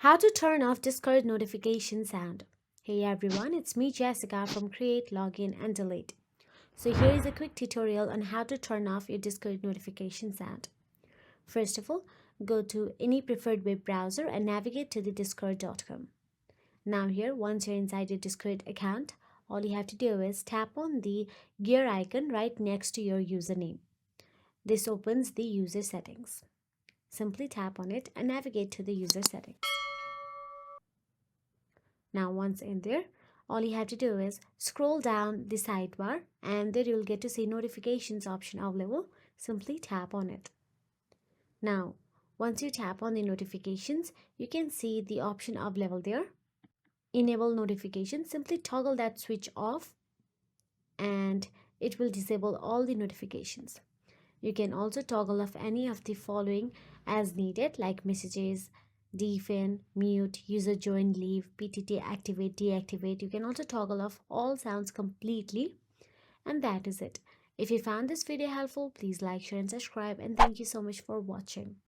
How to turn off Discord notification sound. Hey everyone, it's me Jessica from Create, Login and Delete. So here is a quick tutorial on how to turn off your Discord notification sound. First of all, go to any preferred web browser and navigate to the discord.com. Now here, once you're inside your Discord account, all you have to do is tap on the gear icon right next to your username. This opens the user settings. Simply tap on it and navigate to the user settings. Now once in there, all you have to do is scroll down the sidebar and there you'll get to see notifications option available. Simply tap on it. Now, once you tap on the notifications, you can see the option available there. Enable notifications. Simply toggle that switch off and it will disable all the notifications. You can also toggle off any of the following as needed, like messages, defin, mute, user join, leave, PTT activate, deactivate. You can also toggle off all sounds completely. And that is it. If you found this video helpful, please like, share and subscribe, and thank you so much for watching.